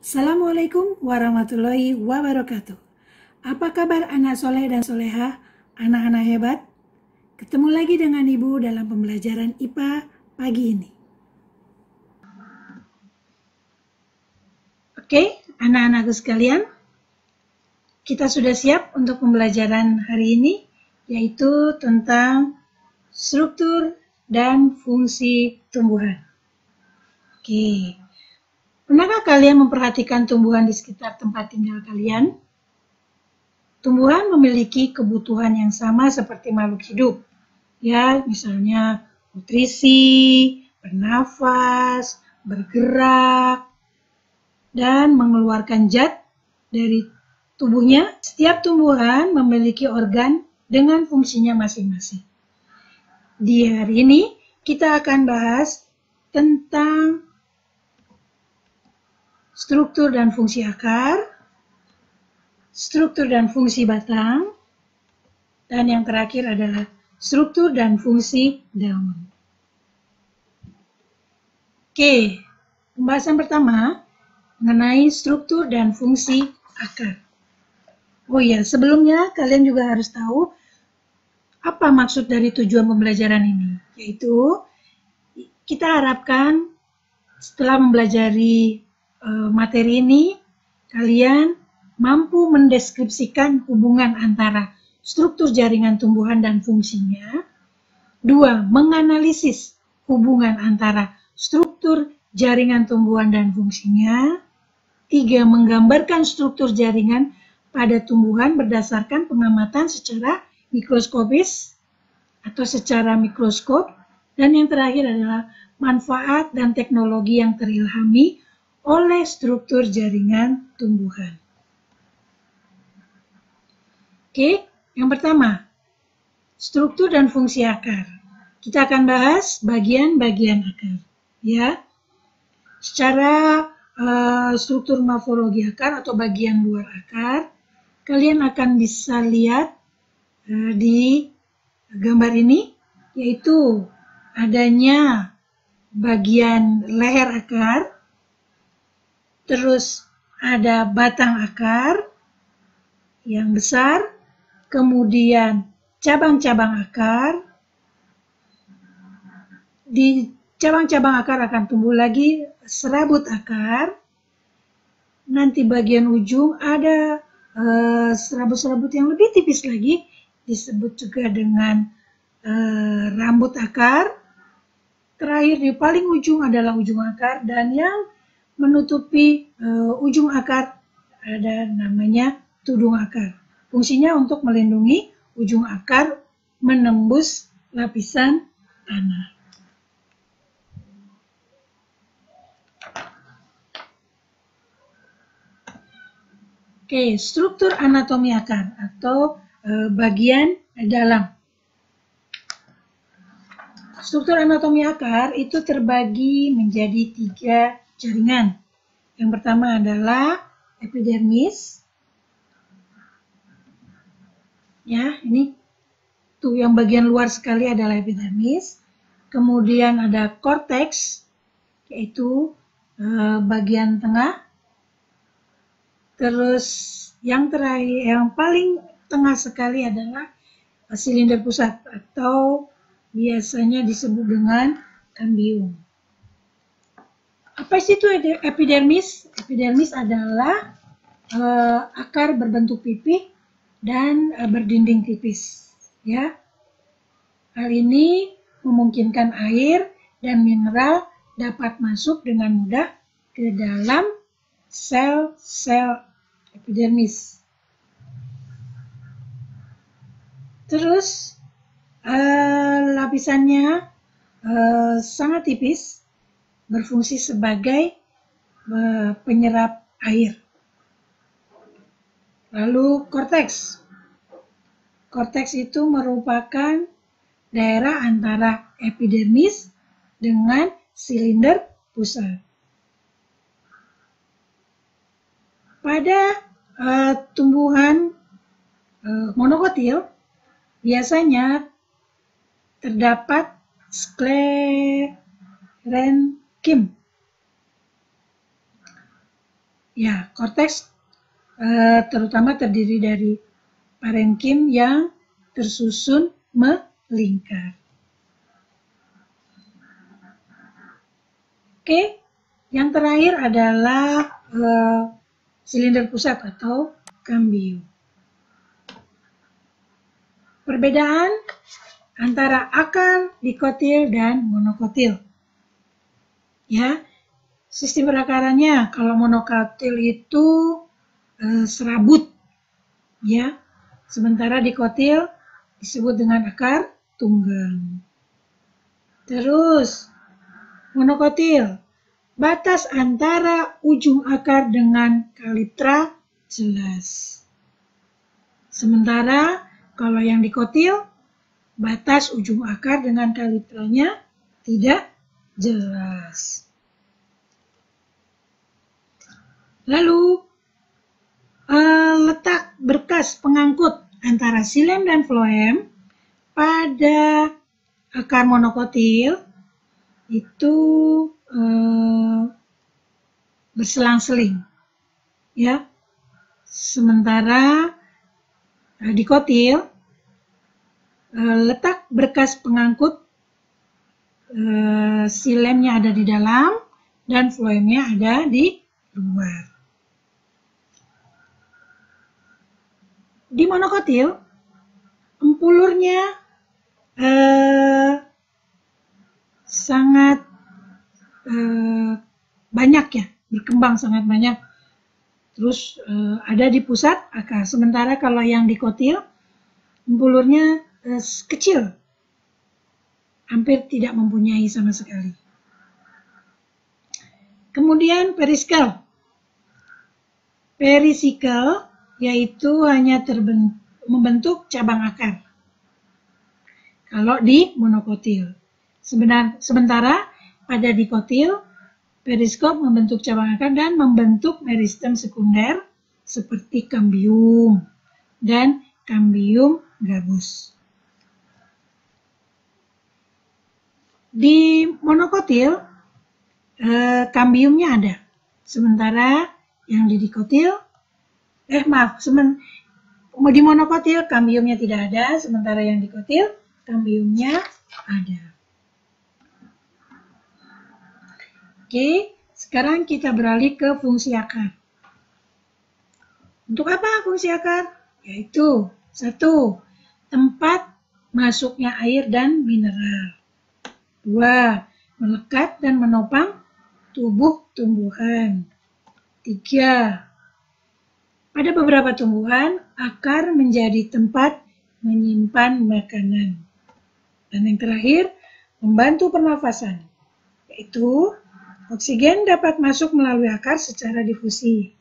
Assalamualaikum warahmatullahi wabarakatuh. Apa kabar anak soleh dan soleha, anak-anak hebat? Ketemu lagi dengan Ibu dalam pembelajaran IPA pagi ini. Oke, anak-anakku sekalian, kita sudah siap untuk pembelajaran hari ini, yaitu tentang struktur dan fungsi tumbuhan. Oke, pernahkah kalian memperhatikan tumbuhan di sekitar tempat tinggal kalian? Tumbuhan memiliki kebutuhan yang sama seperti makhluk hidup. Ya, misalnya nutrisi, bernafas, bergerak, dan mengeluarkan zat dari tubuhnya. Setiap tumbuhan memiliki organ dengan fungsinya masing-masing. Di hari ini kita akan bahas tentang struktur dan fungsi akar, struktur dan fungsi batang, dan yang terakhir adalah struktur dan fungsi daun. Oke, pembahasan pertama mengenai struktur dan fungsi akar. Oh iya, sebelumnya kalian juga harus tahu apa maksud dari tujuan pembelajaran ini, yaitu kita harapkan setelah mempelajari materi ini, kalian mampu mendeskripsikan hubungan antara struktur jaringan tumbuhan dan fungsinya. 2. Menganalisis hubungan antara struktur jaringan tumbuhan dan fungsinya. 3. Menggambarkan struktur jaringan pada tumbuhan berdasarkan pengamatan secara mikroskopis atau secara mikroskop. Dan yang terakhir adalah manfaat dan teknologi yang terilhami oleh struktur jaringan tumbuhan. Oke, yang pertama, struktur dan fungsi akar. Kita akan bahas bagian-bagian akar. Ya, secara struktur morfologi akar atau bagian luar akar, kalian akan bisa lihat di gambar ini, yaitu adanya bagian leher akar, terus ada batang akar yang besar, kemudian cabang-cabang akar. Di cabang-cabang akar akan tumbuh lagi serabut akar. Nanti bagian ujung ada serabut-serabut yang lebih tipis lagi, disebut juga dengan rambut akar. Terakhir di paling ujung adalah ujung akar, dan yang menutupi ujung akar ada namanya tudung akar. Fungsinya untuk melindungi ujung akar menembus lapisan tanah. Oke, struktur anatomi akar atau bagian dalam. Struktur anatomi akar itu terbagi menjadi 3 jaringan. Yang pertama adalah epidermis. Ya, ini tuh yang bagian luar sekali adalah epidermis. Kemudian ada korteks, yaitu bagian tengah. Terus yang terakhir, yang paling tengah sekali adalah silinder pusat atau biasanya disebut dengan kambium. Apa sih itu epidermis? Epidermis adalah akar berbentuk pipih dan berdinding tipis. Ya, hal ini memungkinkan air dan mineral dapat masuk dengan mudah ke dalam sel-sel epidermis. Terus lapisannya sangat tipis, berfungsi sebagai penyerap air. Lalu korteks. Korteks itu merupakan daerah antara epidermis dengan silinder pusat. Pada tumbuhan monokotil biasanya terdapat sklerenkim. Ya, korteks terutama terdiri dari parenkim yang tersusun melingkar. Oke, yang terakhir adalah silinder pusat atau kambium. Perbedaan antara akar dikotil dan monokotil. Ya, sistem perakarannya kalau monokotil itu serabut, ya. Sementara dikotil disebut dengan akar tunggang. Terus monokotil, batas antara ujung akar dengan kaliptra jelas. Sementara kalau yang dikotil, batas ujung akar dengan kalitranya tidak jelas. Lalu letak berkas pengangkut antara silem dan floem pada akar monokotil itu berselang-seling, ya. Sementara dikotil, letak berkas pengangkut silemnya ada di dalam dan floemnya ada di luar. Di monokotil, empulurnya sangat banyak ya, berkembang sangat banyak. Terus ada di pusat akar. Sementara kalau yang dikotil, empulurnya kecil, hampir tidak mempunyai sama sekali. Kemudian periskal. Perisikal yaitu hanya membentuk cabang akar. Kalau di monokotil. Sementara pada dikotil, periskop membentuk cabang akar dan membentuk meristem sekunder seperti kambium dan kambium gabus. Di monokotil, kambiumnya ada. Sementara yang di dikotil, di monokotil kambiumnya tidak ada, sementara yang dikotil kambiumnya ada. Oke, sekarang kita beralih ke fungsi akar. Untuk apa fungsi akar? Yaitu 1. Tempat masuknya air dan mineral. 2. Melekat dan menopang tubuh tumbuhan. 3. Pada beberapa tumbuhan, akar menjadi tempat menyimpan makanan. Dan yang terakhir, membantu pernafasan, yaitu oksigen dapat masuk melalui akar secara difusi.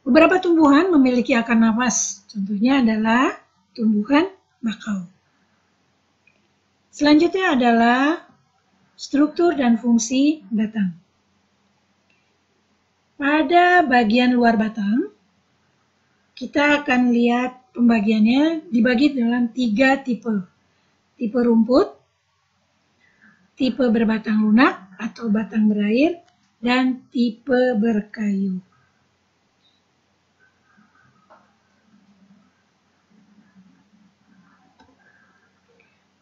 Beberapa tumbuhan memiliki akar nafas, contohnya adalah tumbuhan bakau. Selanjutnya adalah struktur dan fungsi batang. Pada bagian luar batang, kita akan lihat pembagiannya dibagi dalam 3 tipe. Tipe rumput, tipe berbatang lunak atau batang berair, dan tipe berkayu.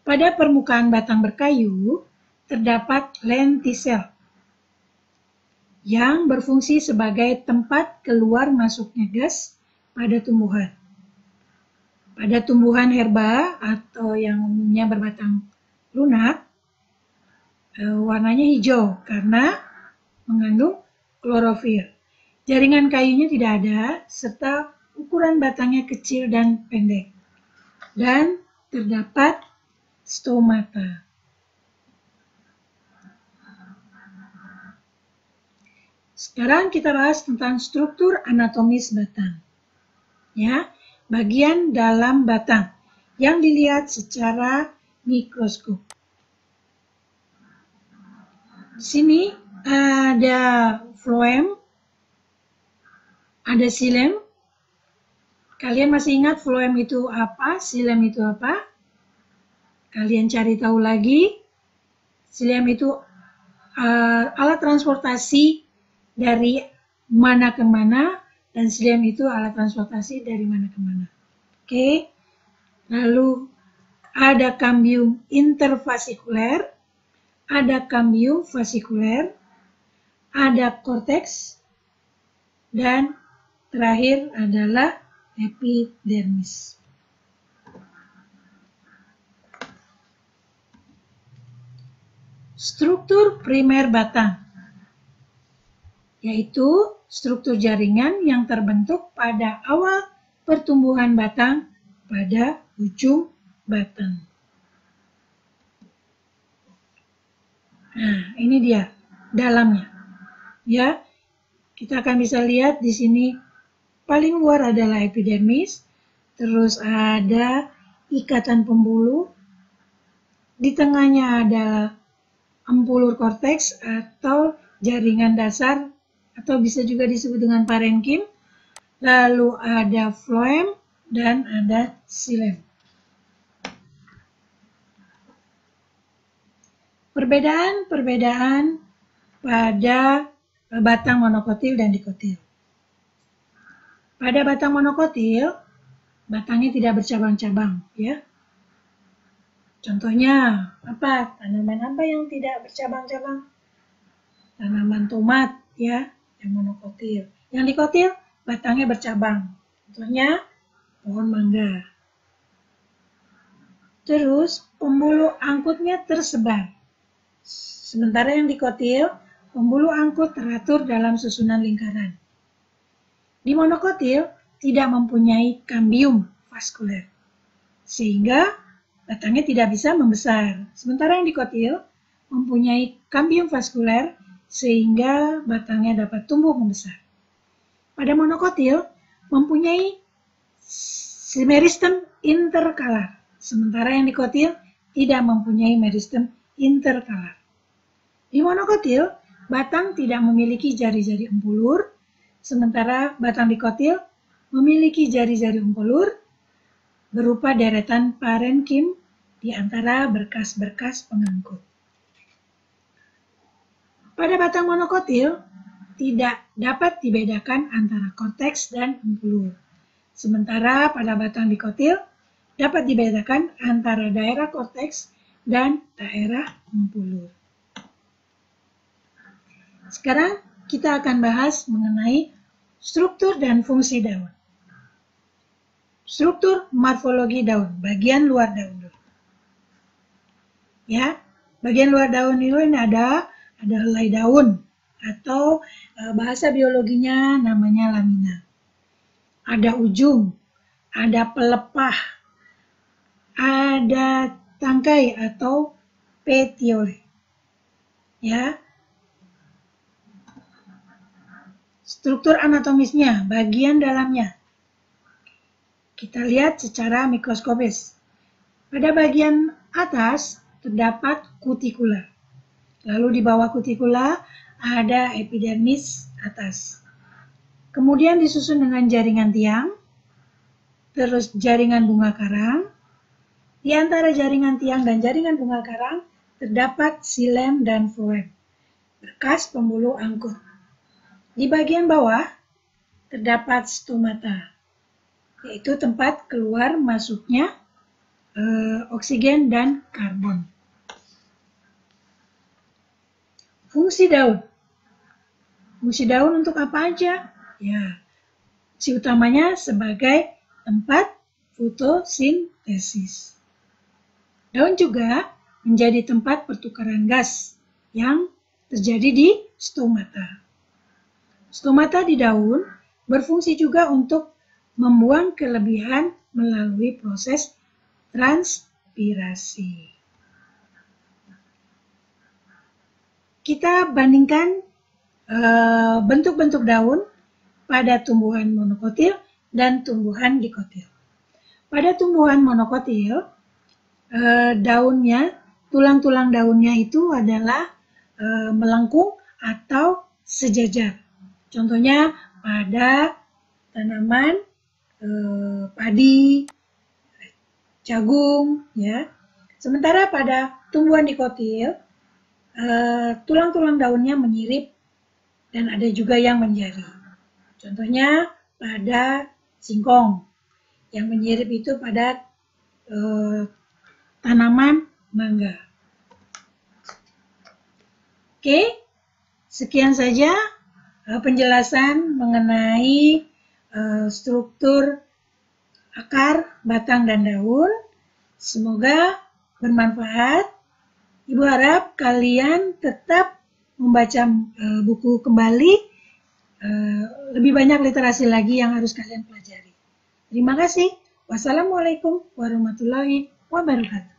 Pada permukaan batang berkayu, terdapat lentisel yang berfungsi sebagai tempat keluar masuknya gas pada tumbuhan. Pada tumbuhan herba atau yang umumnya berbatang lunak, warnanya hijau karena mengandung klorofil. Jaringan kayunya tidak ada, serta ukuran batangnya kecil dan pendek. Dan terdapat stomata. Sekarang kita bahas tentang struktur anatomis batang. Ya, bagian dalam batang yang dilihat secara mikroskop. Di sini ada floem, ada silem. Kalian masih ingat floem itu apa, silem itu apa? Kalian cari tahu lagi. Silem itu alat transportasi dari mana ke mana, dan xilem itu alat transportasi dari mana ke mana. Oke. Lalu ada kambium intervasikuler, ada kambium vasikuler, ada korteks, dan terakhir adalah epidermis. Struktur primer batang, yaitu struktur jaringan yang terbentuk pada awal pertumbuhan batang pada ujung batang. Nah, ini dia dalamnya. Ya, kita akan bisa lihat di sini paling luar adalah epidermis, terus ada ikatan pembuluh, di tengahnya adalah empulur korteks atau jaringan dasar, atau bisa juga disebut dengan parenkim, lalu ada floem dan ada xilem. Perbedaan pada batang monokotil dan dikotil. Pada batang monokotil, batangnya tidak bercabang-cabang, ya. Contohnya apa? Tanaman apa yang tidak bercabang-cabang? Tanaman tomat, ya, yang monokotil. Yang dikotil, batangnya bercabang. Contohnya pohon mangga. Terus pembuluh angkutnya tersebar. Sementara yang dikotil, pembuluh angkut teratur dalam susunan lingkaran. Di monokotil tidak mempunyai kambium vaskuler, sehingga batangnya tidak bisa membesar. Sementara yang dikotil mempunyai kambium vaskuler, sehingga batangnya dapat tumbuh membesar. Pada monokotil mempunyai meristem interkalar, sementara yang dikotil tidak mempunyai meristem interkalar. Di monokotil, batang tidak memiliki jari-jari empulur, sementara batang dikotil memiliki jari-jari empulur berupa deretan parenkim di antara berkas-berkas pengangkut. Pada batang monokotil, tidak dapat dibedakan antara korteks dan empulur. Sementara pada batang dikotil, dapat dibedakan antara daerah korteks dan daerah empulur. Sekarang kita akan bahas mengenai struktur dan fungsi daun. Struktur morfologi daun, bagian luar daun dulu. Ya, bagian luar daun itu ada helai daun atau bahasa biologinya namanya lamina. Ada ujung, ada pelepah, ada tangkai atau petiole. Ya. Struktur anatomisnya, bagian dalamnya. Kita lihat secara mikroskopis. Pada bagian atas terdapat kutikula. Lalu di bawah kutikula ada epidermis atas. Kemudian disusun dengan jaringan tiang, terus jaringan bunga karang. Di antara jaringan tiang dan jaringan bunga karang terdapat xilem dan floem, berkas pembuluh angkut. Di bagian bawah terdapat stomata, yaitu tempat keluar masuknya oksigen dan karbon. Fungsi daun. Fungsi daun untuk apa aja? Ya, fungsi utamanya sebagai tempat fotosintesis. Daun juga menjadi tempat pertukaran gas yang terjadi di stomata. Stomata di daun berfungsi juga untuk membuang kelebihan melalui proses transpirasi. Kita bandingkan bentuk-bentuk daun pada tumbuhan monokotil dan tumbuhan dikotil. Pada tumbuhan monokotil, daunnya, tulang-tulang daunnya itu adalah melengkung atau sejajar. Contohnya pada tanaman padi, jagung, ya. Sementara pada tumbuhan dikotil, tulang-tulang daunnya menyirip dan ada juga yang menjari. Contohnya pada singkong. Yang menyirip itu pada tanaman mangga. Oke, sekian saja penjelasan mengenai struktur akar, batang, dan daun. Semoga bermanfaat. Ibu harap kalian tetap membaca buku kembali. Lebih banyak literasi lagi yang harus kalian pelajari. Terima kasih. Wassalamualaikum warahmatullahi wabarakatuh.